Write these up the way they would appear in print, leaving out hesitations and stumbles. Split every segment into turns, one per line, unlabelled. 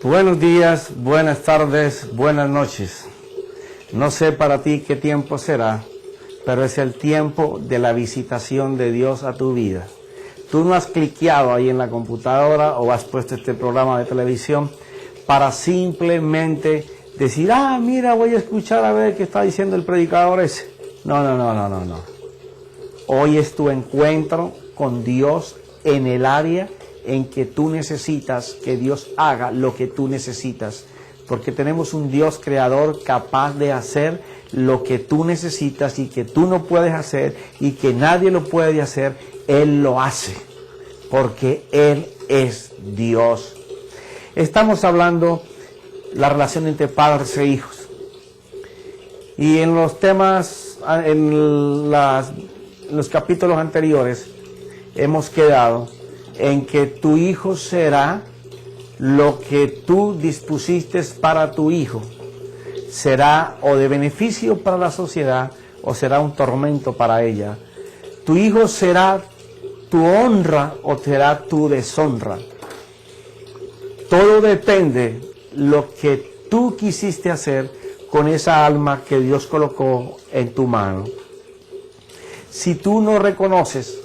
Buenos días, buenas tardes, buenas noches. No sé para ti qué tiempo será, pero es el tiempo de la visitación de Dios a tu vida. Tú no has cliqueado ahí en la computadora o has puesto este programa de televisión para simplemente decir, mira, voy a escuchar a ver qué está diciendo el predicador ese. No. Hoy es tu encuentro con Dios en el área en que tú necesitas que Dios haga lo que tú necesitas. Porque tenemos un Dios creador capaz de hacer lo que tú necesitas y que tú no puedes hacer y que nadie lo puede hacer. Él lo hace, porque Él es Dios. Estamos hablando de la relación entre padres e hijos. Y en los temas, en los capítulos anteriores, hemos quedado en que tu hijo será lo que tú dispusiste para tu hijo. Será o de beneficio para la sociedad o será un tormento para ella. Tu hijo será tu honra o será tu deshonra. Todo depende lo que tú quisiste hacer con esa alma que Dios colocó en tu mano. Si tú no reconoces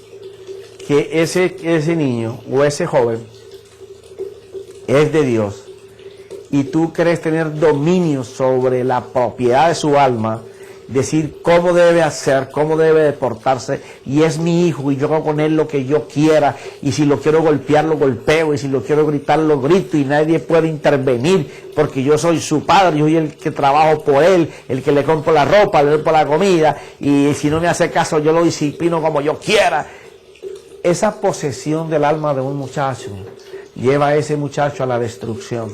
que ese niño o ese joven es de Dios y tú quieres tener dominio sobre la propiedad de su alma, decir cómo debe hacer, cómo debe de portarse, y es mi hijo y yo hago con él lo que yo quiera, y si lo quiero golpear lo golpeo, y si lo quiero gritar lo grito, y nadie puede intervenir porque yo soy su padre, yo soy el que trabajo por él, el que le compro la ropa, le doy por la comida, y si no me hace caso yo lo disciplino como yo quiera. Esa posesión del alma de un muchacho lleva a ese muchacho a la destrucción.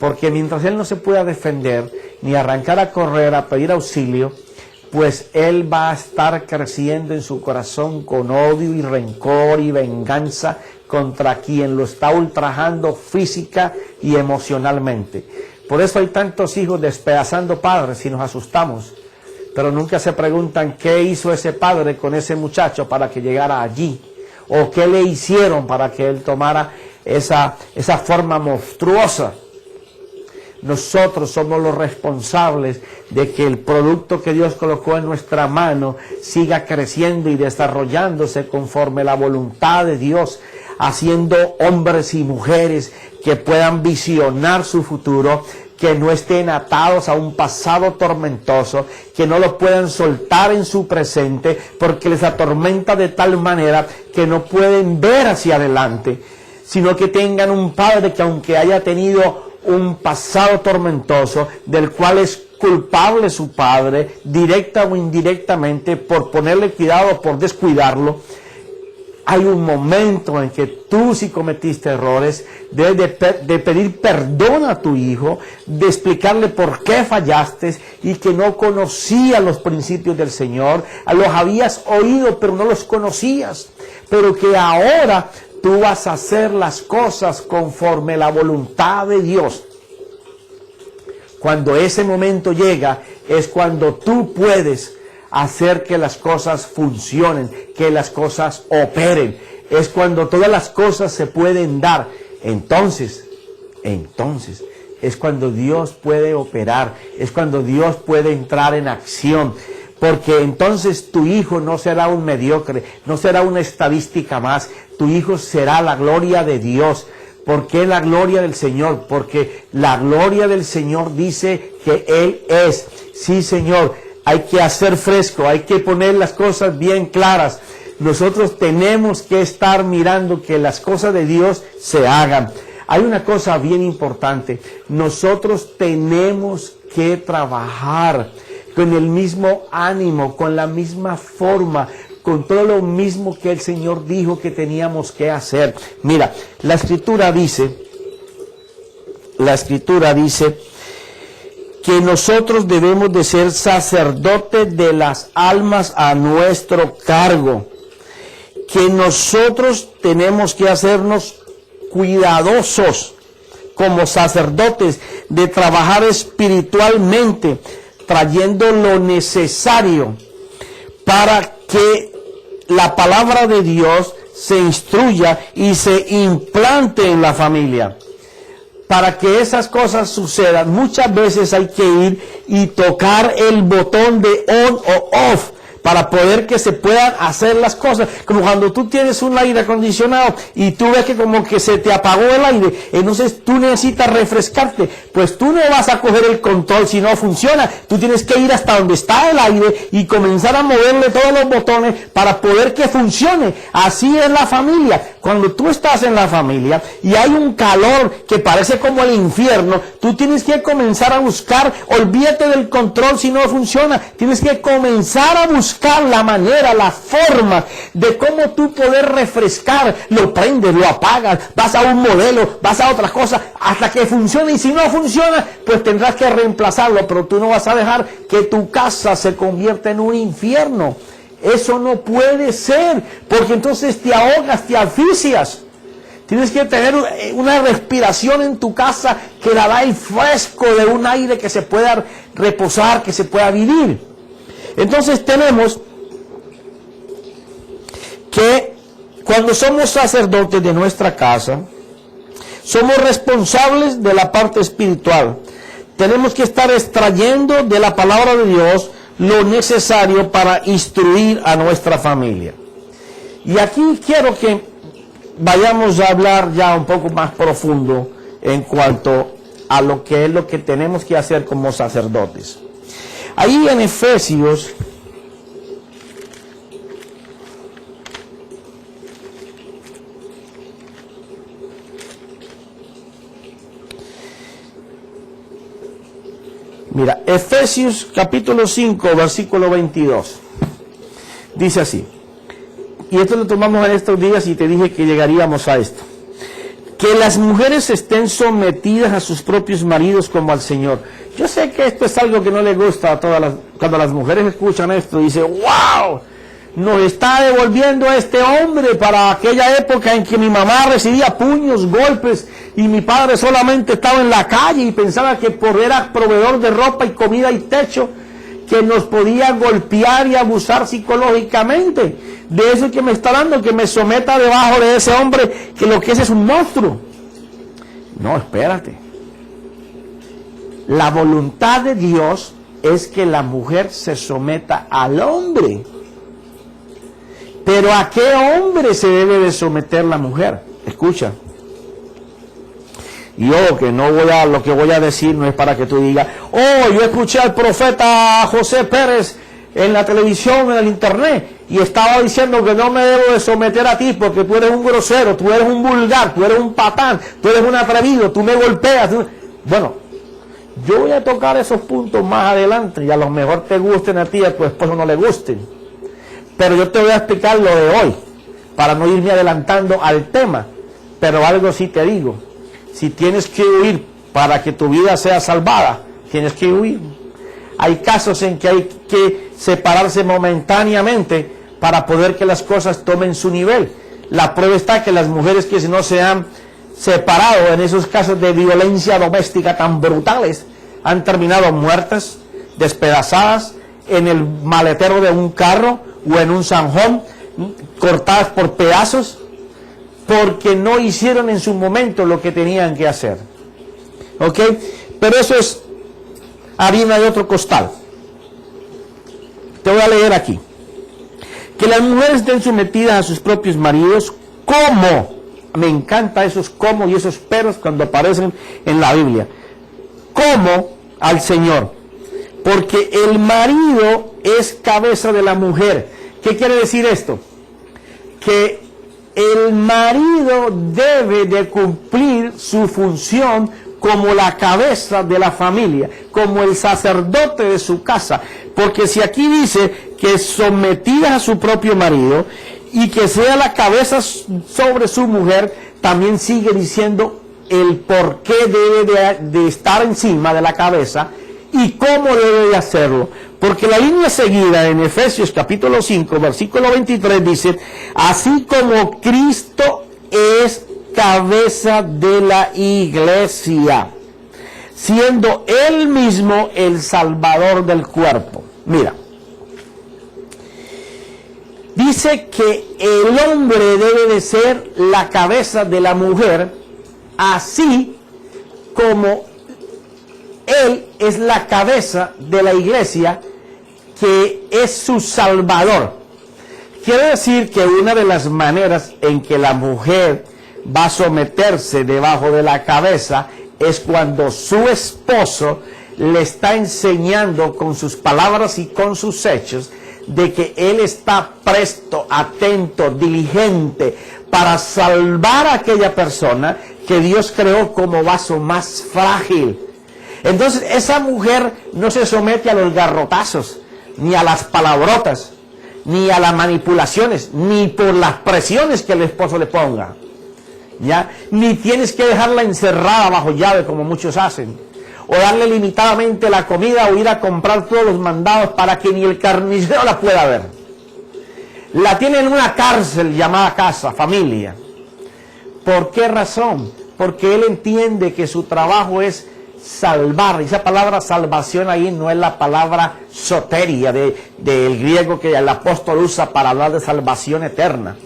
Porque mientras él no se pueda defender, ni arrancar a correr, a pedir auxilio, pues él va a estar creciendo en su corazón con odio y rencor y venganza contra quien lo está ultrajando física y emocionalmente. Por eso hay tantos hijos despedazando padres y nos asustamos. Pero nunca se preguntan qué hizo ese padre con ese muchacho para que llegara allí. O qué le hicieron para que él tomara esa forma monstruosa. Nosotros somos los responsables de que el producto que Dios colocó en nuestra mano siga creciendo y desarrollándose conforme la voluntad de Dios, haciendo hombres y mujeres que puedan visionar su futuro, que no estén atados a un pasado tormentoso, que no lo puedan soltar en su presente, porque les atormenta de tal manera que no pueden ver hacia adelante, sino que tengan un padre que, aunque haya tenido un pasado tormentoso, del cual es culpable su padre, directa o indirectamente, por ponerle cuidado o por descuidarlo, hay un momento en que tú, si cometiste errores, debes de pedir perdón a tu hijo, de explicarle por qué fallaste y que no conocía los principios del Señor, los habías oído pero no los conocías, pero que ahora tú vas a hacer las cosas conforme la voluntad de Dios. Cuando ese momento llega, es cuando tú puedes hacer que las cosas funcionen, que las cosas operen. Es cuando todas las cosas se pueden dar. Entonces, es cuando Dios puede operar, es cuando Dios puede entrar en acción. Porque entonces tu hijo no será un mediocre, no será una estadística más. Tu hijo será la gloria de Dios. ¿Por qué la gloria del Señor? Porque la gloria del Señor dice que Él es. Sí, Señor, hay que hacer fresco, hay que poner las cosas bien claras. Nosotros tenemos que estar mirando que las cosas de Dios se hagan. Hay una cosa bien importante. Nosotros tenemos que trabajar con el mismo ánimo, con la misma forma, con todo lo mismo que el Señor dijo que teníamos que hacer. Mira, la Escritura dice que nosotros debemos de ser sacerdotes de las almas a nuestro cargo, que nosotros tenemos que hacernos cuidadosos como sacerdotes de trabajar espiritualmente, trayendo lo necesario para que la palabra de Dios se instruya y se implante en la familia. para que esas cosas sucedan, muchas veces hay que ir y tocar el botón de on o off para poder que se puedan hacer las cosas. Como cuando tú tienes un aire acondicionado y tú ves que como que se te apagó el aire, entonces tú necesitas refrescarte. Pues tú no vas a coger el control si no funciona. Tú tienes que ir hasta donde está el aire y comenzar a moverle todos los botones para poder que funcione. Así es la familia. Cuando tú estás en la familia y hay un calor que parece como el infierno, tú tienes que comenzar a buscar, olvídate del control si no funciona, tienes que comenzar a buscar la manera, la forma de cómo tú poder refrescar, lo prendes, lo apagas, vas a un modelo, vas a otras cosas, hasta que funcione, y si no funciona, pues tendrás que reemplazarlo, pero tú no vas a dejar que tu casa se convierta en un infierno. Eso no puede ser, porque entonces te ahogas, te asfixias. Tienes que tener una respiración en tu casa que la da el fresco de un aire que se pueda reposar, que se pueda vivir. Entonces tenemos que cuando somos sacerdotes de nuestra casa, somos responsables de la parte espiritual. Tenemos que estar extrayendo de la palabra de Dios lo necesario para instruir a nuestra familia. Y aquí quiero que vayamos a hablar ya un poco más profundo en cuanto a lo que es lo que tenemos que hacer como sacerdotes. Ahí en Efesios, mira, Efesios capítulo 5, versículo 22, dice así, y esto lo tomamos en estos días y te dije que llegaríamos a esto: que las mujeres estén sometidas a sus propios maridos como al Señor. Yo sé que esto es algo que no le gusta a todas las... Cuando las mujeres escuchan esto, dicen, ¡wow! Nos está devolviendo a este hombre para aquella época en que mi mamá recibía puños, golpes, y mi padre solamente estaba en la calle y pensaba que por era proveedor de ropa y comida y techo, que nos podía golpear y abusar psicológicamente. De eso que me está dando, que me someta debajo de ese hombre, que lo que es un monstruo. No, espérate. La voluntad de Dios es que la mujer se someta al hombre. Pero ¿a qué hombre se debe de someter la mujer? Escucha. Yo que no voy a, lo que voy a decir no es para que tú digas, oh, yo escuché al profeta José Pérez en la televisión, en el internet, y estaba diciendo que no me debo de someter a ti porque tú eres un grosero, tú eres un vulgar, tú eres un patán, tú eres un atrevido, tú me golpeas. Bueno, yo voy a tocar esos puntos más adelante y a lo mejor te gusten a ti y a tu esposo no le gusten. Pero yo te voy a explicar lo de hoy, para no irme adelantando al tema. Pero algo sí te digo, si tienes que huir para que tu vida sea salvada, tienes que huir. Hay casos en que hay que separarse momentáneamente para poder que las cosas tomen su nivel. La prueba está que las mujeres que no se han separado en esos casos de violencia doméstica tan brutales, han terminado muertas, despedazadas, en el maletero de un carro o en un zanjón, cortadas por pedazos, porque no hicieron en su momento lo que tenían que hacer. ¿Ok? Pero eso es harina de otro costal. Te voy a leer aquí. Que las mujeres estén sometidas a sus propios maridos, como, me encanta esos como y esos peros cuando aparecen en la Biblia, como al Señor, porque el marido es cabeza de la mujer. ¿Qué quiere decir esto? Que el marido debe de cumplir su función como la cabeza de la familia, como el sacerdote de su casa, porque si aquí dice que sometidas a su propio marido y que sea la cabeza sobre su mujer, también sigue diciendo el por qué debe de estar encima de la cabeza y cómo debe de hacerlo. Porque la línea seguida en Efesios capítulo 5, versículo 23 dice, así como Cristo es cabeza de la iglesia, siendo Él mismo el Salvador del cuerpo. Mira, dice que el hombre debe de ser la cabeza de la mujer, así como Él es la cabeza de la iglesia, que es su salvador. Quiere decir que una de las maneras en que la mujer va a someterse debajo de la cabeza es cuando su esposo le está enseñando con sus palabras y con sus hechos de que él está presto, atento, diligente para salvar a aquella persona que Dios creó como vaso más frágil. Entonces esa mujer no se somete a los garrotazos, ni a las palabrotas, ni a las manipulaciones, ni por las presiones que el esposo le ponga, ¿ya? Ni tienes que dejarla encerrada bajo llave como muchos hacen, o darle limitadamente la comida, o ir a comprar todos los mandados para que ni el carnicero la pueda ver. La tiene en una cárcel llamada casa, familia. ¿Por qué razón? Porque él entiende que su trabajo es salvar. Esa palabra salvación ahí no es la palabra soteria del griego que el apóstol usa para hablar de salvación eterna.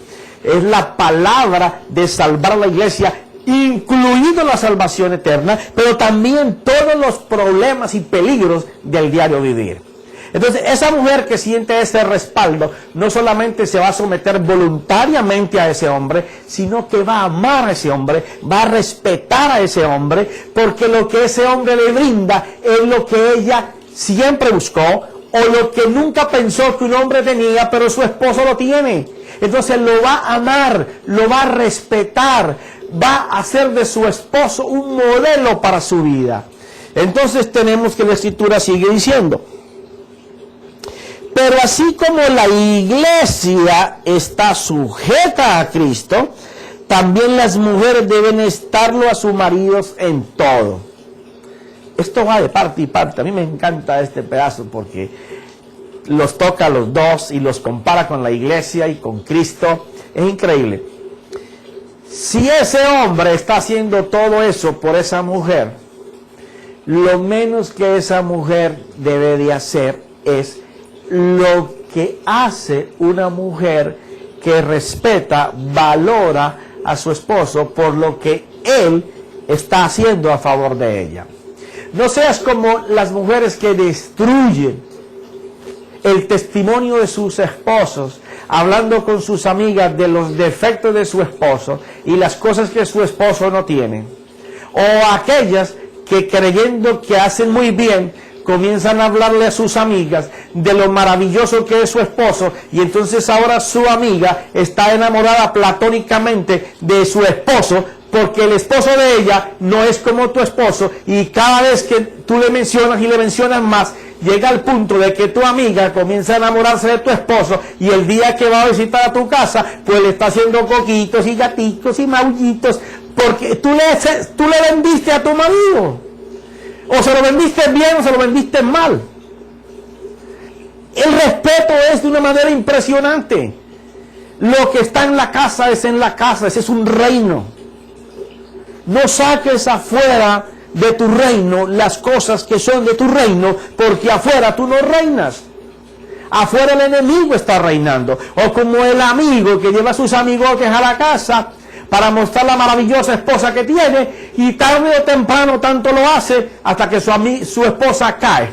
Es la palabra de salvar a la iglesia, incluido la salvación eterna, pero también todos los problemas y peligros del diario vivir. Entonces, esa mujer que siente ese respaldo, no solamente se va a someter voluntariamente a ese hombre, sino que va a amar a ese hombre, va a respetar a ese hombre, porque lo que ese hombre le brinda es lo que ella siempre buscó, o lo que nunca pensó que un hombre tenía, pero su esposo lo tiene. Entonces lo va a amar, lo va a respetar, va a hacer de su esposo un modelo para su vida. Entonces tenemos que la Escritura sigue diciendo: pero así como la iglesia está sujeta a Cristo, también las mujeres deben estarlo a sus maridos en todo. Esto va de parte y parte. A mí me encanta este pedazo porque los toca a los dos y los compara con la iglesia y con Cristo. Es increíble. Si ese hombre está haciendo todo eso por esa mujer, lo menos que esa mujer debe de hacer es lo que hace una mujer que respeta, valora a su esposo por lo que él está haciendo a favor de ella. No seas como las mujeres que destruyen el testimonio de sus esposos, hablando con sus amigas de los defectos de su esposo y las cosas que su esposo no tiene. O aquellas que, creyendo que hacen muy bien, comienzan a hablarle a sus amigas de lo maravilloso que es su esposo, y entonces ahora su amiga está enamorada platónicamente de su esposo, porque el esposo de ella no es como tu esposo, y cada vez que tú le mencionas y le mencionas más, llega al punto de que tu amiga comienza a enamorarse de tu esposo, y el día que va a visitar a tu casa, pues le está haciendo coquitos y gatitos y maullitos, porque tú le vendiste a tu marido. O se lo vendiste bien o se lo vendiste mal. El respeto es de una manera impresionante. Lo que está en la casa es en la casa, ese es un reino. No saques afuera de tu reino las cosas que son de tu reino, porque afuera tú no reinas. Afuera el enemigo está reinando. O como el amigo que lleva a sus amigotes a la casa para mostrar la maravillosa esposa que tiene, y tarde o temprano tanto lo hace hasta que su esposa cae.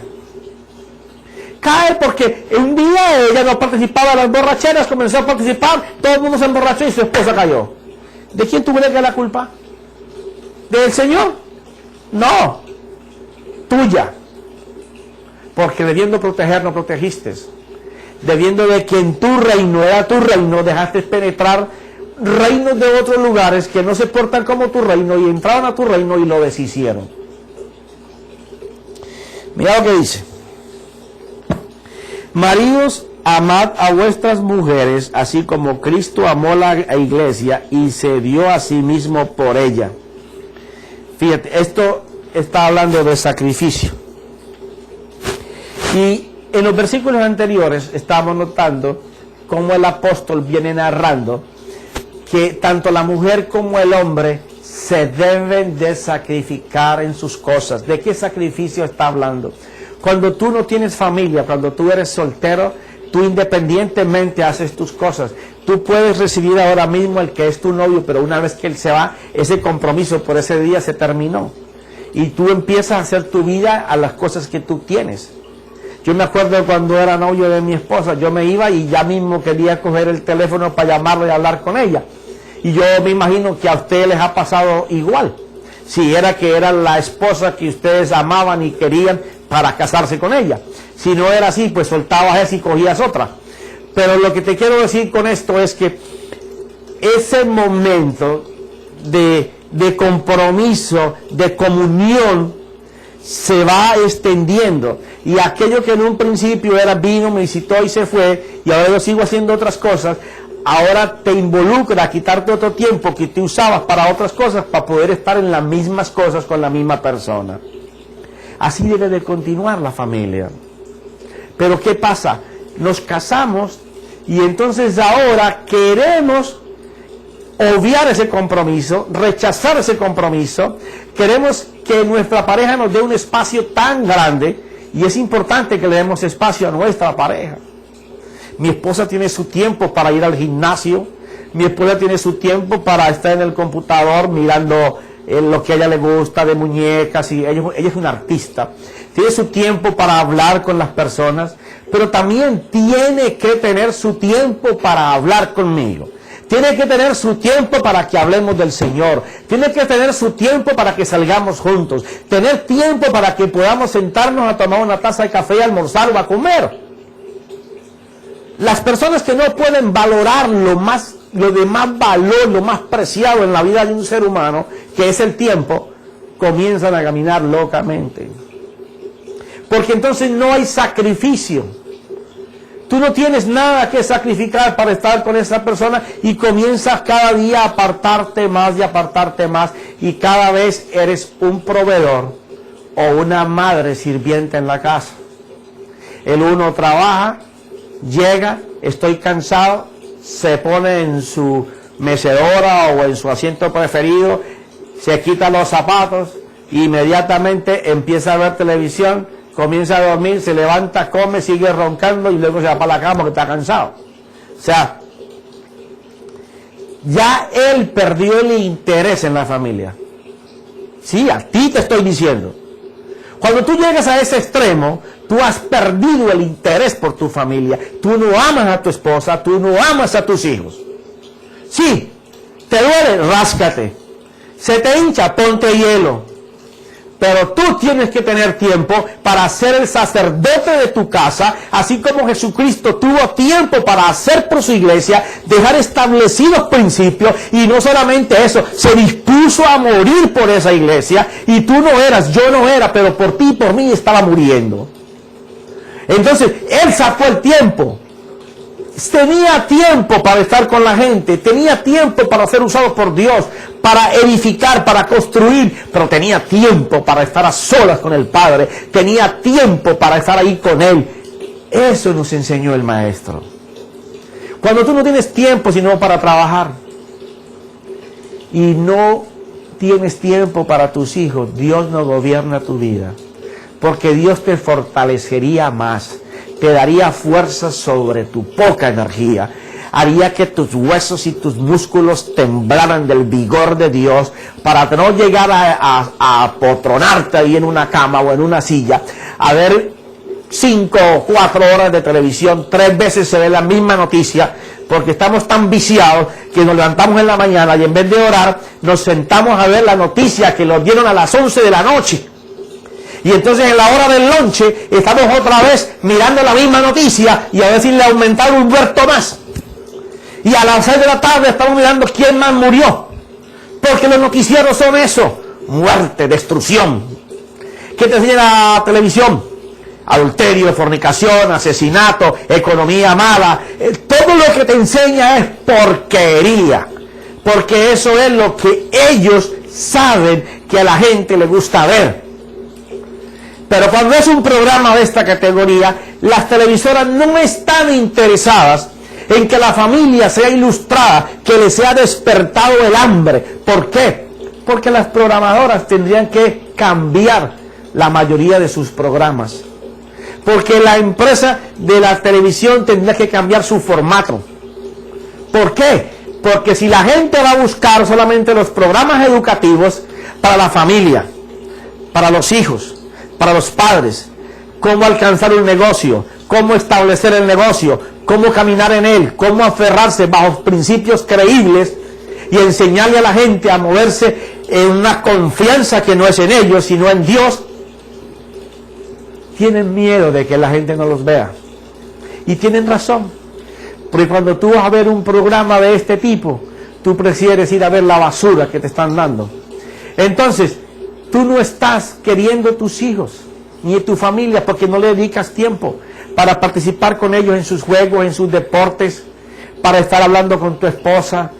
Cae porque un día ella no participaba de las borracheras, comenzó a participar, todo el mundo se emborrachó y su esposa cayó. ¿De quién tuvo que la culpa? ¿Del Señor? No, tuya. Porque debiendo proteger no protegiste. Debiendo de que en tu reino era tu reino, dejaste penetrar reinos de otros lugares que no se portan como tu reino y entraron a tu reino y lo deshicieron. Mira lo que dice: maridos, amad a vuestras mujeres, así como Cristo amó a la iglesia y se dio a sí mismo por ella. Fíjate, esto está hablando de sacrificio. Y en los versículos anteriores estamos notando cómo el apóstol viene narrando que tanto la mujer como el hombre se deben de sacrificar en sus cosas. ¿De qué sacrificio está hablando? Cuando tú no tienes familia, cuando tú eres soltero, tú independientemente haces tus cosas. Tú puedes recibir ahora mismo el que es tu novio, pero una vez que él se va, ese compromiso por ese día se terminó. y tú empiezas a hacer tu vida a las cosas que tú tienes. Yo me acuerdo cuando era novio de mi esposa, yo me iba y ya mismo quería coger el teléfono para llamarla y hablar con ella. Y yo me imagino que a ustedes les ha pasado igual. Si era que era la esposa que ustedes amaban y querían para casarse con ella. Si no era así, pues soltabas esa y cogías otra. Pero lo que te quiero decir con esto es que ese momento de compromiso, de comunión, se va extendiendo, y aquello que en un principio era vino, me visitó y se fue, y ahora yo sigo haciendo otras cosas, ahora te involucra a quitarte otro tiempo que tú usabas para otras cosas, para poder estar en las mismas cosas con la misma persona. Así debe de continuar la familia. Pero ¿qué pasa? Nos casamos y entonces ahora queremos obviar ese compromiso, rechazar ese compromiso. Queremos que nuestra pareja nos dé un espacio tan grande, y es importante que le demos espacio a nuestra pareja. Mi esposa tiene su tiempo para ir al gimnasio, mi esposa tiene su tiempo para estar en el computador mirando lo que a ella le gusta de muñecas, y ella es una artista. Tiene su tiempo para hablar con las personas, pero también tiene que tener su tiempo para hablar conmigo. Tiene que tener su tiempo para que hablemos del Señor. Tiene que tener su tiempo para que salgamos juntos. Tener tiempo para que podamos sentarnos a tomar una taza de café, a almorzar o a comer. Las personas que no pueden valorar lo de más valor, lo más preciado en la vida de un ser humano, que es el tiempo, comienzan a caminar locamente. Porque entonces no hay sacrificio. Tú no tienes nada que sacrificar para estar con esa persona, y comienzas cada día a apartarte más y apartarte más, y cada vez eres un proveedor o una madre sirviente en la casa. El uno trabaja, llega, estoy cansado, se pone en su mecedora o en su asiento preferido, se quita los zapatos, inmediatamente empieza a ver televisión, comienza a dormir, se levanta, come, sigue roncando y luego se va para la cama porque está cansado. O sea, ya él perdió el interés en la familia. Sí, a ti te estoy diciendo. Cuando tú llegas a ese extremo, tú has perdido el interés por tu familia. Tú no amas a tu esposa, tú no amas a tus hijos. Sí, te duele, ráscate. Se te hincha, ponte hielo. Pero tú tienes que tener tiempo para ser el sacerdote de tu casa, así como Jesucristo tuvo tiempo para hacer por su iglesia, dejar establecidos principios, y no solamente eso, se dispuso a morir por esa iglesia, y tú no eras, yo no era, pero por ti y por mí estaba muriendo. Entonces, Él sacó el tiempo. Tenía tiempo para estar con la gente, tenía tiempo para ser usado por Dios, para edificar, para construir, pero tenía tiempo para estar a solas con el Padre, tenía tiempo para estar ahí con Él. Eso nos enseñó el Maestro. Cuando tú no tienes tiempo sino para trabajar, y no tienes tiempo para tus hijos, Dios no gobierna tu vida, porque Dios te fortalecería más, te daría fuerza sobre tu poca energía, haría que tus huesos y tus músculos temblaran del vigor de Dios, para no llegar a apotronarte ahí en una cama o en una silla, a ver 5 o 4 horas de televisión, 3 veces se ve la misma noticia, porque estamos tan viciados que nos levantamos en la mañana y en vez de orar, nos sentamos a ver la noticia que nos dieron a las 11 de la noche. Y entonces en la hora del lonche estamos otra vez mirando la misma noticia, y a ver si le aumentaron un muerto más. Y a las 6 de la tarde estamos mirando quién más murió. Porque los noticieros son eso: muerte, destrucción. ¿Qué te enseña la televisión? Adulterio, fornicación, asesinato, economía mala. Todo lo que te enseña es porquería. Porque eso es lo que ellos saben que a la gente le gusta ver. Pero cuando es un programa de esta categoría, las televisoras no están interesadas en que la familia sea ilustrada, que le sea despertado el hambre. ¿Por qué? Porque las programadoras tendrían que cambiar la mayoría de sus programas. Porque la empresa de la televisión tendría que cambiar su formato. ¿Por qué? Porque si la gente va a buscar solamente los programas educativos para la familia, para los hijos, para los padres, cómo alcanzar un negocio, cómo establecer el negocio, cómo caminar en él, cómo aferrarse bajo principios creíbles y enseñarle a la gente a moverse en una confianza que no es en ellos, sino en Dios. Tienen miedo de que la gente no los vea. Y tienen razón. Porque cuando tú vas a ver un programa de este tipo, tú prefieres ir a ver la basura que te están dando. Entonces, tú no estás queriendo tus hijos, ni tu familia, porque no le dedicas tiempo para participar con ellos en sus juegos, en sus deportes, para estar hablando con tu esposa,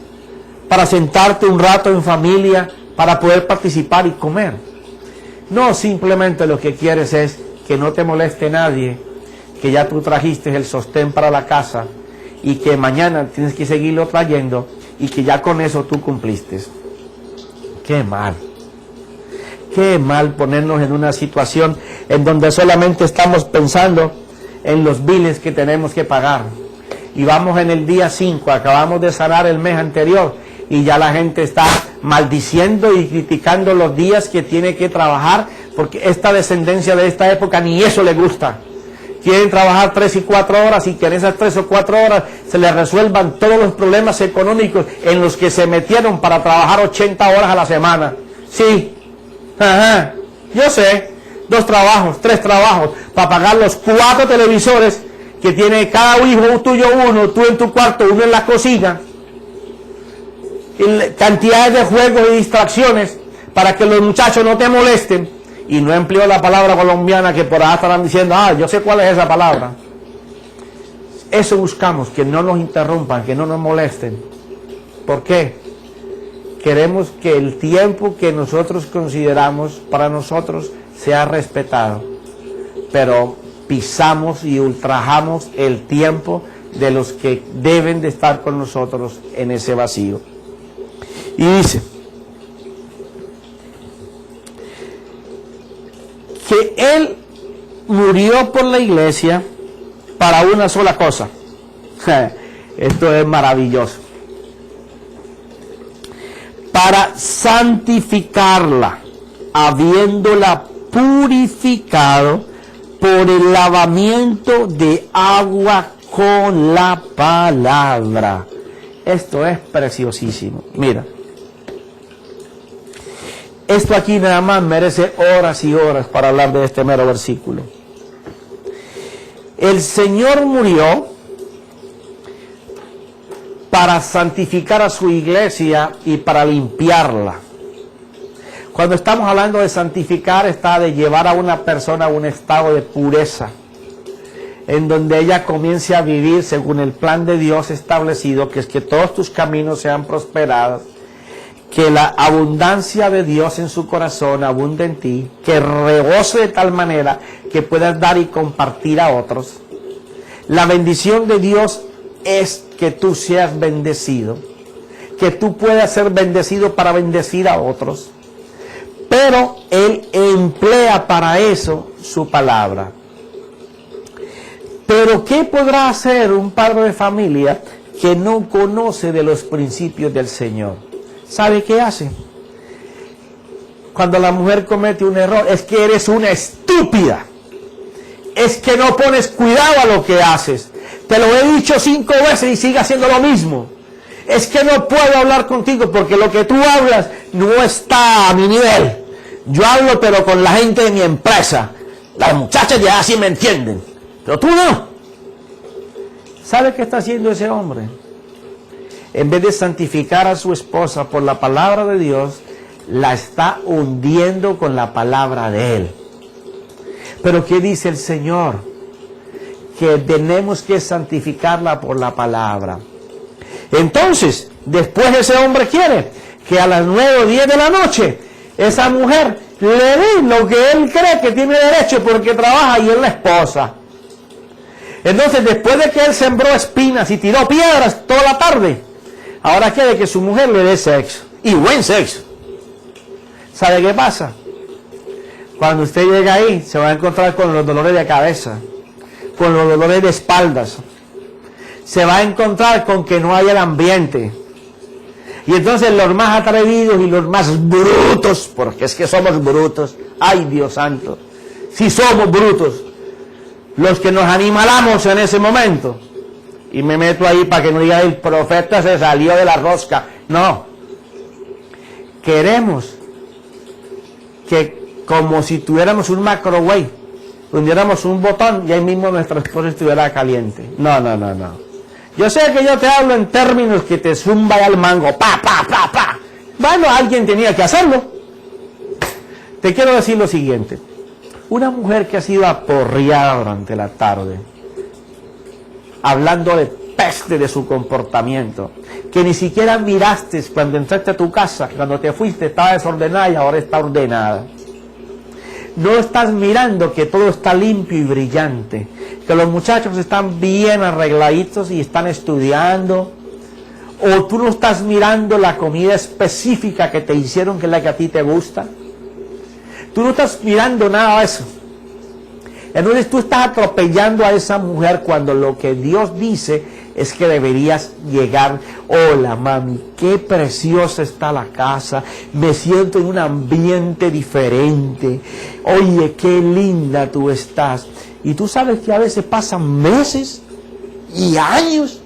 para sentarte un rato en familia, para poder participar y comer. No, simplemente lo que quieres es que no te moleste nadie, que ya tú trajiste el sostén para la casa y que mañana tienes que seguirlo trayendo y que ya con eso tú cumpliste. Qué mal. Qué mal ponernos en una situación en donde solamente estamos pensando en los biles que tenemos que pagar. Y vamos en el día 5, acabamos de sanar el mes anterior y ya la gente está maldiciendo y criticando los días que tiene que trabajar, porque esta descendencia de esta época ni eso le gusta. Quieren trabajar 3 y 4 horas y que en esas 3 o 4 horas se les resuelvan todos los problemas económicos en los que se metieron para trabajar 80 horas a la semana. Sí, ajá, yo sé, 2 trabajos, 3 trabajos, para pagar los 4 televisores que tiene cada hijo tuyo uno, tú en tu cuarto, uno en la cocina, y cantidades de juegos y distracciones para que los muchachos no te molesten. Y no empleo la palabra colombiana que por ahí estarán diciendo, yo sé cuál es esa palabra. Eso buscamos, que no nos interrumpan, que no nos molesten. ¿Por qué? Queremos que el tiempo que nosotros consideramos para nosotros sea respetado. Pero pisamos y ultrajamos el tiempo de los que deben de estar con nosotros en ese vacío. Y dice que Él murió por la iglesia para una sola cosa. Esto es maravilloso. Para santificarla, habiéndola purificado por el lavamiento de agua con la palabra. Esto es preciosísimo. Mira. Esto aquí nada más merece horas y horas para hablar de este mero versículo. El Señor murió para santificar a su iglesia y para limpiarla. Cuando estamos hablando de santificar, está de llevar a una persona a un estado de pureza, en donde ella comience a vivir según el plan de Dios establecido, que es que todos tus caminos sean prosperados, que la abundancia de Dios en su corazón abunde en ti, que rebose de tal manera que puedas dar y compartir a otros. La bendición de Dios es que tú seas bendecido, que tú puedas ser bendecido para bendecir a otros, pero Él emplea para eso su palabra. Pero ¿qué podrá hacer un padre de familia que no conoce de los principios del Señor? ¿Sabe qué hace? Cuando la mujer comete un error, es que eres una estúpida. Es que no pones cuidado a lo que haces. Te lo he dicho 5 veces y sigue haciendo lo mismo. Es que no puedo hablar contigo porque lo que tú hablas no está a mi nivel. Yo hablo pero con la gente de mi empresa. Las muchachas ya así me entienden, pero tú no. ¿Sabe qué está haciendo ese hombre? En vez de santificar a su esposa por la palabra de Dios, la está hundiendo con la palabra de Él. Pero ¿qué dice el Señor? Que tenemos que santificarla por la palabra. Entonces, después ese hombre quiere que a las 9 o 10 de la noche, esa mujer le dé lo que él cree que tiene derecho porque trabaja y es la esposa. Entonces, después de que él sembró espinas y tiró piedras toda la tarde, ahora quiere que su mujer le dé sexo, y buen sexo. ¿Sabe qué pasa? Cuando usted llega ahí, se va a encontrar con los dolores de cabeza, con los dolores de espaldas. Se va a encontrar con que no hay el ambiente. Y entonces los más atrevidos y los más brutos, porque es que somos brutos, Ay, Dios santo, si somos brutos, los que nos animalamos en ese momento. Y me meto ahí para que no diga el profeta se salió de la rosca. No. Queremos que como si tuviéramos un microwave, hundiéramos un botón y ahí mismo nuestra esposa estuviera caliente. No, no, no, no. Yo sé que yo te hablo en términos que te zumba al mango. Pa, pa, pa, pa. Bueno, alguien tenía que hacerlo. Te quiero decir lo siguiente. Una mujer que ha sido aporreada durante la tarde, hablando de peste de su comportamiento, que ni siquiera miraste cuando entraste a tu casa, cuando te fuiste estaba desordenada y ahora está ordenada. No estás mirando que todo está limpio y brillante, que los muchachos están bien arregladitos y están estudiando, o tú no estás mirando la comida específica que te hicieron, que es la que a ti te gusta. Tú no estás mirando nada de eso. Entonces tú estás atropellando a esa mujer cuando lo que Dios dice es que deberías llegar. Hola mami, qué preciosa está la casa, me siento en un ambiente diferente. Oye, qué linda tú estás. Y tú sabes que a veces pasan meses y años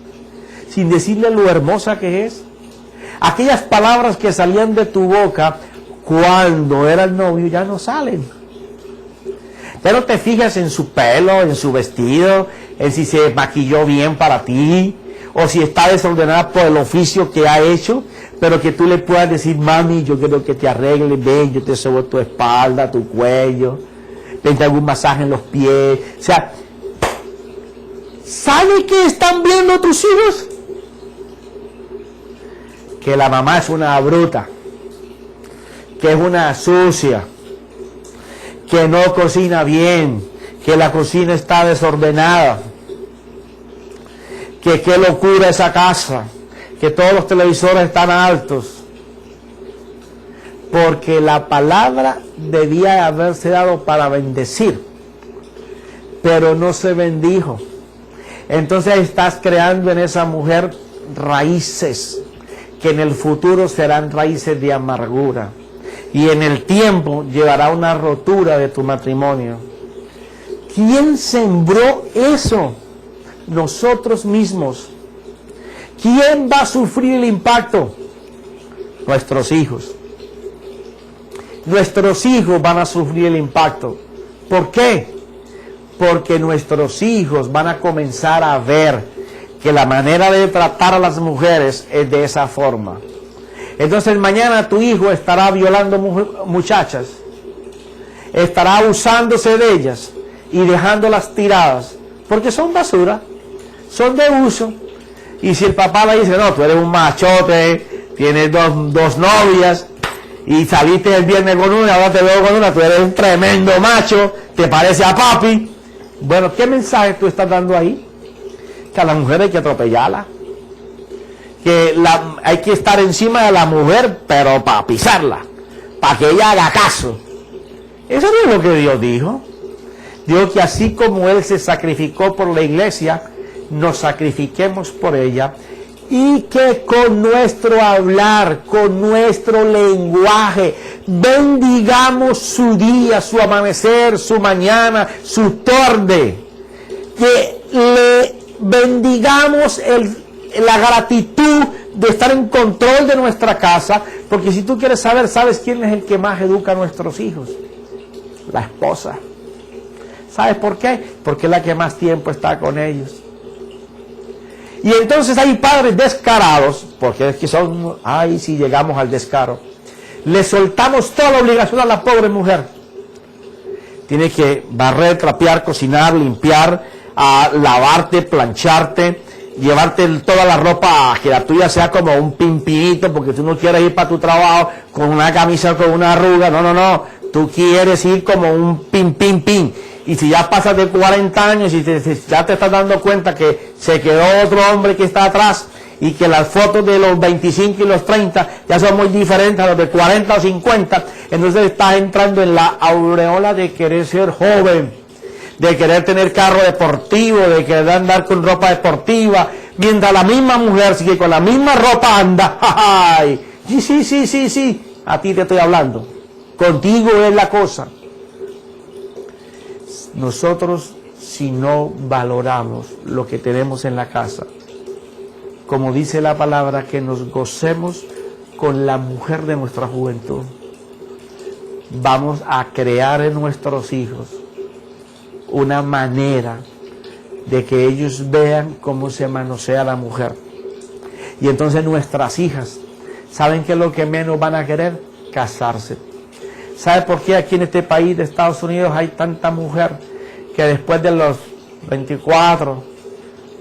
sin decirle lo hermosa que es. Aquellas palabras que salían de tu boca cuando era el novio ya no salen. Ya no te fijas en su pelo, en su vestido, en si se maquilló bien para ti, o si está desordenada por el oficio que ha hecho, pero que tú le puedas decir, mami, yo quiero que te arregles, ven, yo te sobo tu espalda, tu cuello, ven, te hago un masaje en los pies. O sea, ¿sabe qué están viendo tus hijos? Que la mamá es una bruta, que es una sucia, que no cocina bien, que la cocina está desordenada, que qué locura esa casa, que todos los televisores están altos, porque la palabra debía haberse dado para bendecir, pero no se bendijo. Entonces estás creando en esa mujer raíces que en el futuro serán raíces de amargura. Y en el tiempo llevará una rotura de tu matrimonio. ¿Quién sembró eso? Nosotros mismos. ¿Quién va a sufrir el impacto? Nuestros hijos. Nuestros hijos van a sufrir el impacto. ¿Por qué? Porque nuestros hijos van a comenzar a ver que la manera de tratar a las mujeres es de esa forma. Entonces mañana tu hijo estará violando muchachas, estará abusándose de ellas y dejándolas tiradas, porque son basura, son de uso. Y si el papá le dice, no, tú eres un machote, tienes dos novias, y saliste el viernes con una, ahora te veo con una, tú eres un tremendo macho, te parece a papi. Bueno, ¿qué mensaje tú estás dando ahí? Que a la mujer hay que atropellarla, que hay que estar encima de la mujer, pero para pisarla, para que ella haga caso. Eso no es lo que Dios dijo. Dijo que así como Él se sacrificó por la iglesia, nos sacrifiquemos por ella, y que con nuestro hablar, con nuestro lenguaje, bendigamos su día, su amanecer, su mañana, su tarde, que le bendigamos la gratitud de estar en control de nuestra casa, porque si tú quieres saber, ¿sabes quién es el que más educa a nuestros hijos? La esposa. ¿Sabes por qué? Porque es la que más tiempo está con ellos. Y entonces hay padres descarados, porque es que son, ay, si llegamos al descaro, le soltamos toda la obligación a la pobre mujer. Tiene que barrer, trapear, cocinar, limpiar, lavarte, plancharte, llevarte toda la ropa, que la tuya sea como un pimpinito, porque tú no quieres ir para tu trabajo con una camisa con una arruga, no, tú quieres ir como un pin. Y si ya pasas de 40 años y ya te estás dando cuenta que se quedó otro hombre que está atrás, y que las fotos de los 25 y los 30 ya son muy diferentes a los de 40 o 50, entonces estás entrando en la aureola de querer ser joven, de querer tener carro deportivo, de querer andar con ropa deportiva, mientras la misma mujer sigue con la misma ropa anda. ¡Ay! Sí, a ti te estoy hablando. Contigo es la cosa. Nosotros, si no valoramos lo que tenemos en la casa, como dice la palabra, que nos gocemos con la mujer de nuestra juventud, vamos a crear en nuestros hijos una manera de que ellos vean cómo se manosea la mujer. Y entonces nuestras hijas, ¿saben qué es lo que menos van a querer? Casarse. ¿Sabe por qué aquí en este país de Estados Unidos hay tanta mujer que después de los 24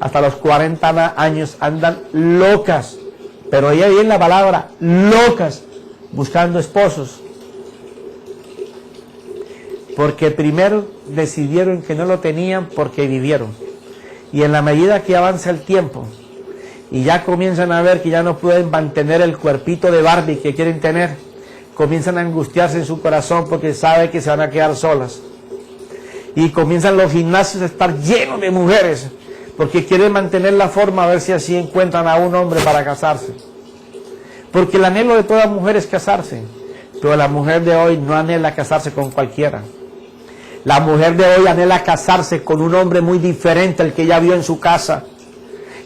hasta los 40 años andan locas? Pero ahí viene la palabra, locas, buscando esposos. Porque primero decidieron que no lo tenían porque vivieron. Y en la medida que avanza el tiempo y ya comienzan a ver que ya no pueden mantener el cuerpito de Barbie que quieren tener, comienzan a angustiarse en su corazón porque saben que se van a quedar solas. Y comienzan los gimnasios a estar llenos de mujeres porque quieren mantener la forma a ver si así encuentran a un hombre para casarse. Porque el anhelo de toda mujer es casarse, pero la mujer de hoy no anhela casarse con cualquiera. La mujer de hoy anhela casarse con un hombre muy diferente al que ella vio en su casa.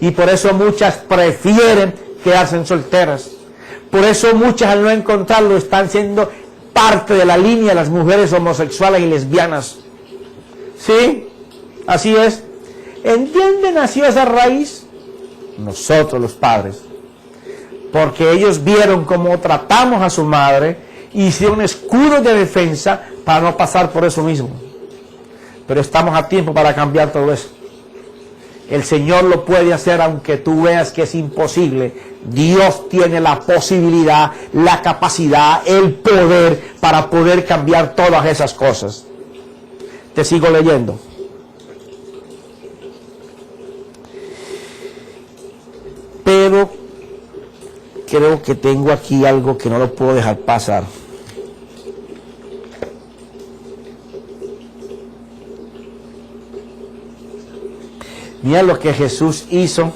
Y por eso muchas prefieren quedarse solteras. Por eso muchas, al no encontrarlo, están siendo parte de la línea de las mujeres homosexuales y lesbianas. ¿Sí? Así es. ¿En dónde nació esa raíz? Nosotros, los padres. Porque ellos vieron cómo tratamos a su madre y hicieron escudos de defensa para no pasar por eso mismo. Pero estamos a tiempo para cambiar todo eso. El Señor lo puede hacer aunque tú veas que es imposible. Dios tiene la posibilidad, la capacidad, el poder para poder cambiar todas esas cosas. Te sigo leyendo. Pero creo que tengo aquí algo que no lo puedo dejar pasar. Mira lo que Jesús hizo,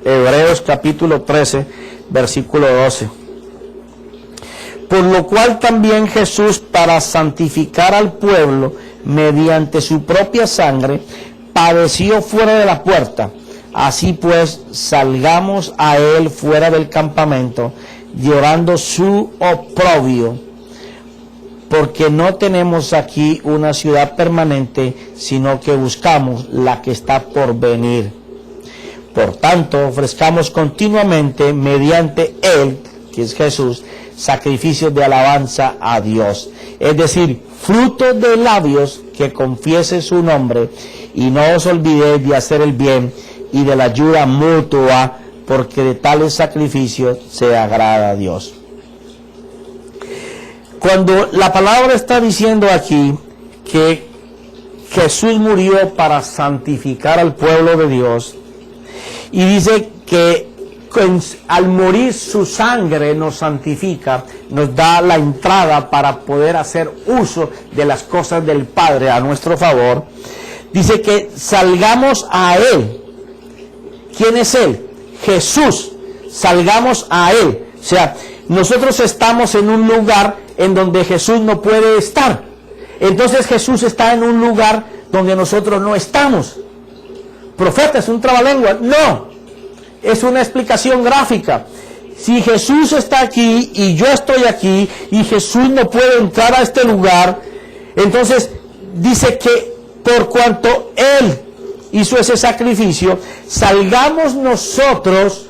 Hebreos capítulo 13, versículo 12. Por lo cual también Jesús, para santificar al pueblo mediante su propia sangre, padeció fuera de la puerta. Así pues, salgamos a él fuera del campamento, llorando su oprobio, porque no tenemos aquí una ciudad permanente, sino que buscamos la que está por venir. Por tanto, ofrezcamos continuamente mediante él, que es Jesús, sacrificios de alabanza a Dios. Es decir, fruto de labios que confiese su nombre, y no os olvidéis de hacer el bien y de la ayuda mutua, porque de tales sacrificios se agrada a Dios. Cuando la palabra está diciendo aquí que Jesús murió para santificar al pueblo de Dios, y dice que al morir su sangre nos santifica, nos da la entrada para poder hacer uso de las cosas del Padre a nuestro favor, dice que salgamos a Él. ¿Quién es Él? Jesús. Salgamos a Él. O sea, nosotros estamos en un lugar en donde Jesús no puede estar. Entonces Jesús está en un lugar donde nosotros no estamos. Profeta, ¿es un trabalengua? No, es una explicación gráfica. Si Jesús está aquí y yo estoy aquí y Jesús no puede entrar a este lugar, entonces dice que por cuanto Él hizo ese sacrificio, salgamos nosotros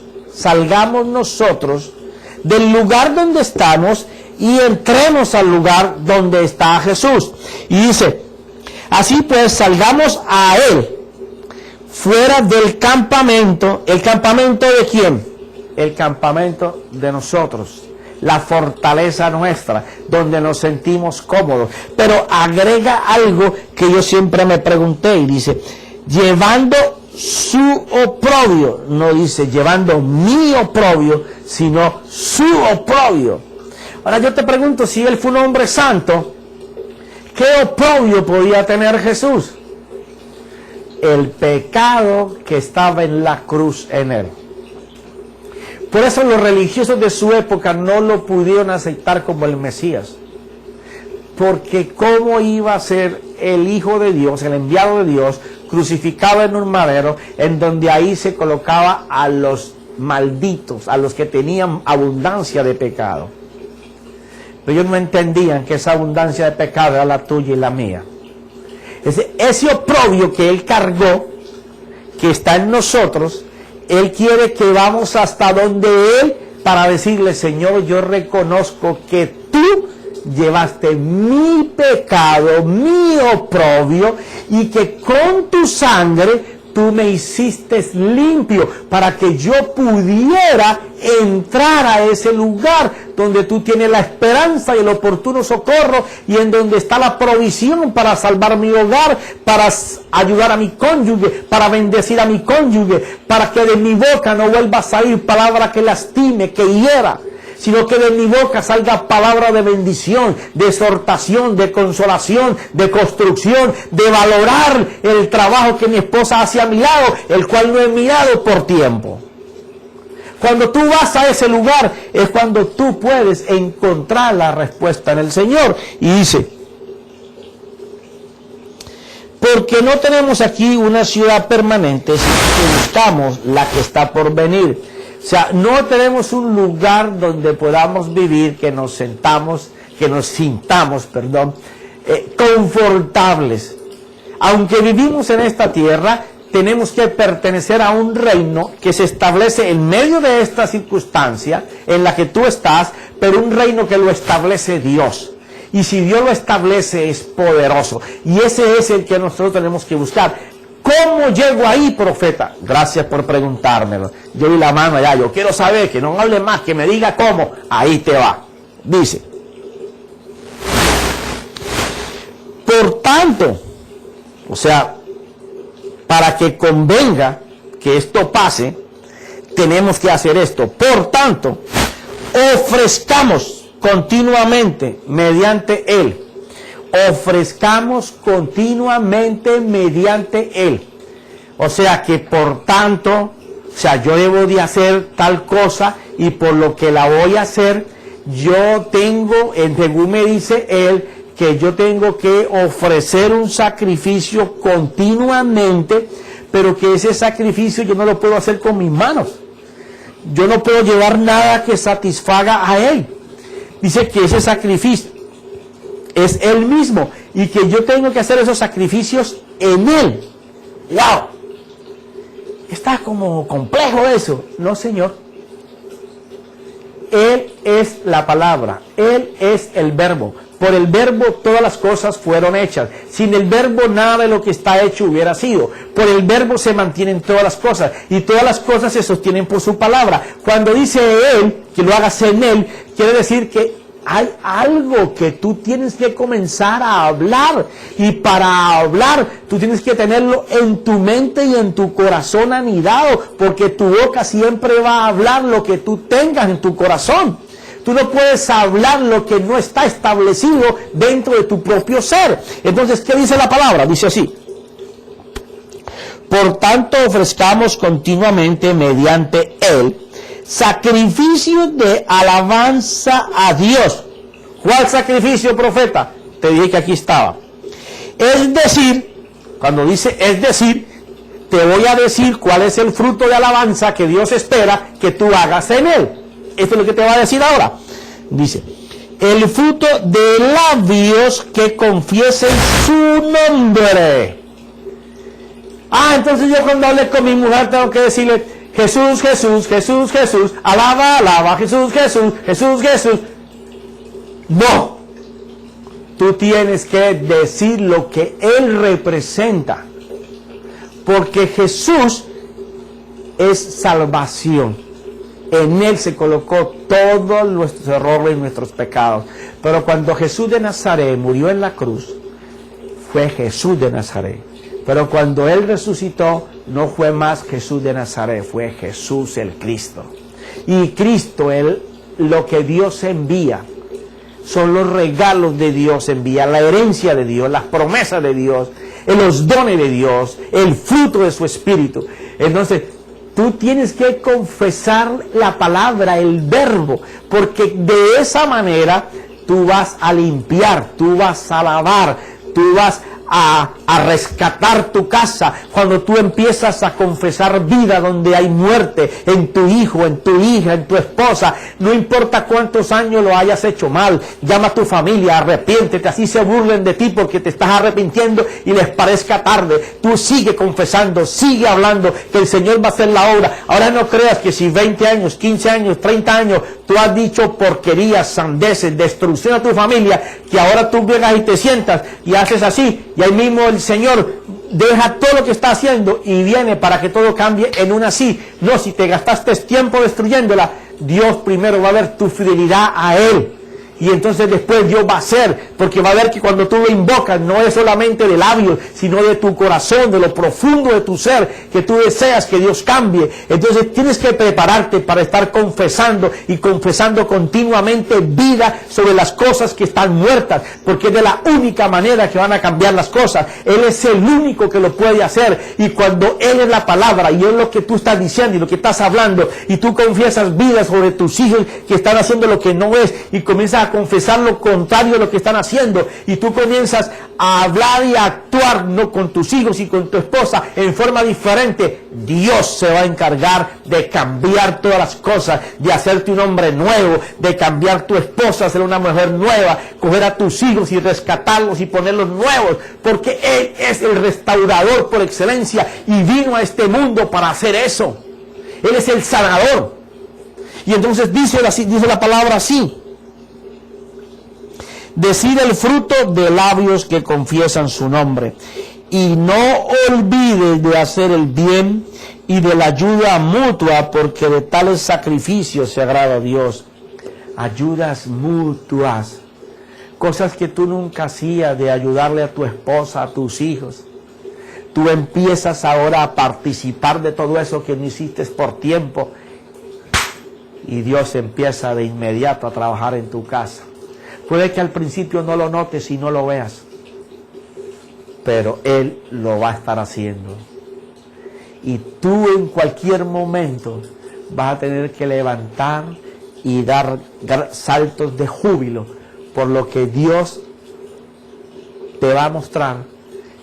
del lugar donde estamos y entremos al lugar donde está Jesús. Y dice, así pues salgamos a Él, fuera del campamento. ¿El campamento de quién? El campamento de nosotros, la fortaleza nuestra, donde nos sentimos cómodos. Pero agrega algo que yo siempre me pregunté y dice, llevando su oprobio, no dice llevando mi oprobio, sino su oprobio. Ahora yo te pregunto, si Él fue un hombre santo, ¿qué oprobio podía tener Jesús? El pecado que estaba en la cruz en Él. Por eso los religiosos de su época no lo pudieron aceptar como el Mesías. porque cómo iba a ser el Hijo de Dios, el enviado de Dios, crucificado en un madero, en donde ahí se colocaba a los malditos, a los que tenían abundancia de pecado. Pero ellos no entendían que esa abundancia de pecado era la tuya y la mía. Ese oprobio que Él cargó, que está en nosotros, Él quiere que vamos hasta donde Él para decirle: Señor, yo reconozco que tú llevaste mi pecado, mi oprobio, y que con tu sangre tú me hiciste limpio para que yo pudiera entrar a ese lugar donde tú tienes la esperanza y el oportuno socorro, y en donde está la provisión para salvar mi hogar, para ayudar a mi cónyuge, para bendecir a mi cónyuge, para que de mi boca no vuelva a salir palabra que lastime, que hiera, sino que de mi boca salga palabra de bendición, de exhortación, de consolación, de construcción, de valorar el trabajo que mi esposa hace a mi lado, el cual no he mirado por tiempo. Cuando tú vas a ese lugar es cuando tú puedes encontrar la respuesta en el Señor. Y dice: porque no tenemos aquí una ciudad permanente, sino que buscamos la que está por venir. O sea, no tenemos un lugar donde podamos vivir, que nos sintamos confortables. Aunque vivimos en esta tierra, tenemos que pertenecer a un reino que se establece en medio de esta circunstancia en la que tú estás, pero un reino que lo establece Dios. Y si Dios lo establece, es poderoso. Y ese es el que nosotros tenemos que buscar. ¿Cómo llego ahí, profeta? Gracias por preguntármelo. Yo vi la mano allá, yo quiero saber, que no hable más, que me diga cómo. Ahí te va. Dice: por tanto, o sea, para que convenga que esto pase, tenemos que hacer esto. Por tanto, ofrezcamos continuamente mediante Él. Ofrezcamos continuamente mediante Él. O sea que por tanto, o sea, yo debo de hacer tal cosa, y por lo que la voy a hacer, yo tengo, según me dice Él, que yo tengo que ofrecer un sacrificio continuamente, pero que ese sacrificio yo no lo puedo hacer con mis manos. Yo no puedo llevar nada que satisfaga a Él. Dice que ese sacrificio es Él mismo, y que yo tengo que hacer esos sacrificios en Él. ¡Wow! Está como complejo eso. No, Señor. Él es la palabra, Él es el verbo. Por el verbo todas las cosas fueron hechas. Sin el verbo nada de lo que está hecho hubiera sido. Por el verbo se mantienen todas las cosas, y todas las cosas se sostienen por su palabra. Cuando dice Él, que lo hagas en Él, quiere decir que hay algo que tú tienes que comenzar a hablar, y para hablar tú tienes que tenerlo en tu mente y en tu corazón anidado, porque tu boca siempre va a hablar lo que tú tengas en tu corazón. Tú no puedes hablar lo que no está establecido dentro de tu propio ser. Entonces, ¿qué dice la palabra? Dice así: por tanto, ofrezcamos continuamente mediante Él sacrificio de alabanza a Dios. ¿Cuál sacrificio, profeta? Te dije que aquí estaba. Es decir, cuando dice es decir, te voy a decir cuál es el fruto de alabanza que Dios espera que tú hagas en Él. Esto es lo que te va a decir ahora. Dice: el fruto de labios que confiesen su nombre. Entonces yo cuando hable con mi mujer tengo que decirle: Jesús, Jesús, Jesús, Jesús, alaba, alaba, Jesús, Jesús, Jesús, Jesús. No. Tú tienes que decir lo que Él representa. Porque Jesús es salvación. En Él se colocó todos nuestros errores y nuestros pecados. Pero cuando Jesús de Nazaret murió en la cruz, fue Jesús de Nazaret. Pero cuando Él resucitó, no fue más Jesús de Nazaret, fue Jesús el Cristo. Y Cristo, lo que Dios envía, son los regalos de Dios, envía la herencia de Dios, las promesas de Dios, los dones de Dios, el fruto de su Espíritu. Entonces, tú tienes que confesar la palabra, el verbo, porque de esa manera tú vas a limpiar, tú vas a lavar, tú vas a rescatar tu casa, cuando tú empiezas a confesar vida donde hay muerte, en tu hijo, en tu hija, en tu esposa, no importa cuántos años lo hayas hecho mal, llama a tu familia, arrepiéntete, así se burlen de ti porque te estás arrepintiendo y les parezca tarde, tú sigue confesando, sigue hablando, que el Señor va a hacer la obra. Ahora no creas que si 20 años, 15 años, 30 años, tú has dicho porquerías, sandeces, destrucción a tu familia, que ahora tú llegas y te sientas y haces así, y ahí mismo el Señor deja todo lo que está haciendo y viene para que todo cambie en una sí. No, si te gastaste tiempo destruyéndola, Dios primero va a ver tu fidelidad a Él. Y entonces después Dios va a hacer, porque va a ver que cuando tú lo invocas, no es solamente de labios, sino de tu corazón, de lo profundo de tu ser, que tú deseas que Dios cambie. Entonces tienes que prepararte para estar confesando y confesando continuamente vida sobre las cosas que están muertas, porque es de la única manera que van a cambiar las cosas. Él es el único que lo puede hacer, y cuando Él es la palabra y es lo que tú estás diciendo y lo que estás hablando, y tú confiesas vida sobre tus hijos que están haciendo lo que no es, y comienzas a confesar lo contrario de lo que están haciendo, y tú comienzas a hablar y a actuar no con tus hijos y con tu esposa en forma diferente, Dios se va a encargar de cambiar todas las cosas, de hacerte un hombre nuevo, de cambiar tu esposa, hacer una mujer nueva, coger a tus hijos y rescatarlos y ponerlos nuevos, porque Él es el restaurador por excelencia y vino a este mundo para hacer eso. Él es el sanador. Y entonces dice la palabra así: decid el fruto de labios que confiesan su nombre, y no olvides de hacer el bien y de la ayuda mutua, porque de tales sacrificios se agrada a Dios. Ayudas mutuas, cosas que tú nunca hacías, de ayudarle a tu esposa, a tus hijos. Tú empiezas ahora a participar de todo eso que no hiciste por tiempo, y Dios empieza de inmediato a trabajar en tu casa. Puede que al principio no lo notes y no lo veas, pero Él lo va a estar haciendo. Y tú en cualquier momento vas a tener que levantar y dar saltos de júbilo por lo que Dios te va a mostrar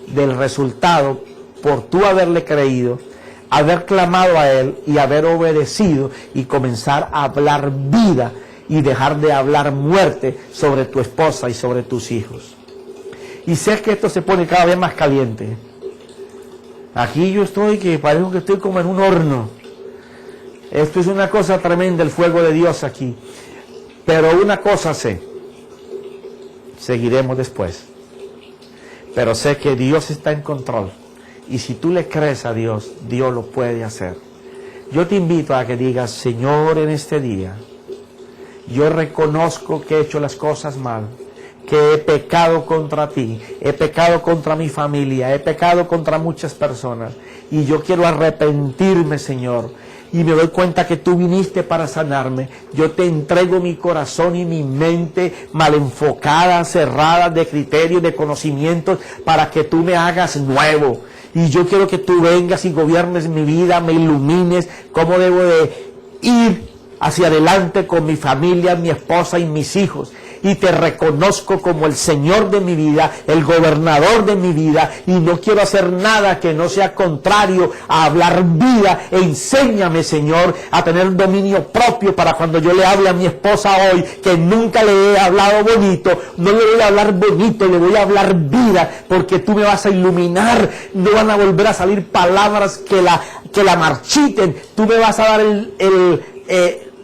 del resultado por tú haberle creído, haber clamado a Él y haber obedecido, y comenzar a hablar vida y dejar de hablar muerte sobre tu esposa y sobre tus hijos. Y sé que esto se pone cada vez más caliente. Aquí yo estoy, que parece que estoy como en un horno. Esto es una cosa tremenda, el fuego de Dios aquí. Pero una cosa sé, seguiremos después. Pero sé que Dios está en control. Y si tú le crees a Dios, Dios lo puede hacer. Yo te invito a que digas: Señor, en este día, yo reconozco que he hecho las cosas mal, que he pecado contra ti, he pecado contra mi familia, he pecado contra muchas personas, y yo quiero arrepentirme, Señor, y me doy cuenta que tú viniste para sanarme. Yo te entrego mi corazón y mi mente mal enfocada, cerrada de criterios, de conocimientos, para que tú me hagas nuevo. Y yo quiero que tú vengas y gobiernes mi vida, me ilumines cómo debo de ir hacia adelante con mi familia, mi esposa y mis hijos. Y te reconozco como el Señor de mi vida, el gobernador de mi vida, y no quiero hacer nada que no sea contrario a hablar vida. Enséñame, Señor, a tener dominio propio para cuando yo le hable a mi esposa hoy, que nunca le he hablado bonito, no le voy a hablar bonito, le voy a hablar vida, porque tú me vas a iluminar. No van a volver a salir palabras que la marchiten. Tú me vas a dar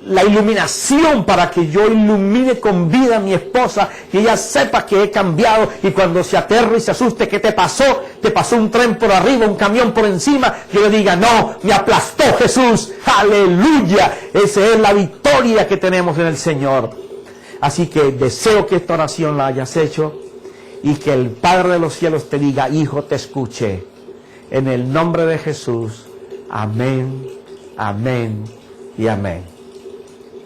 la iluminación para que yo ilumine con vida a mi esposa, que ella sepa que he cambiado, y cuando se aterre y se asuste, ¿qué te pasó? Te pasó un tren por arriba, un camión por encima, yo le diga: no, me aplastó Jesús, aleluya. Esa es la victoria que tenemos en el Señor. Así que deseo que esta oración la hayas hecho, y que el Padre de los cielos te diga: hijo, te escuché, en el nombre de Jesús. Amén, amén y amén.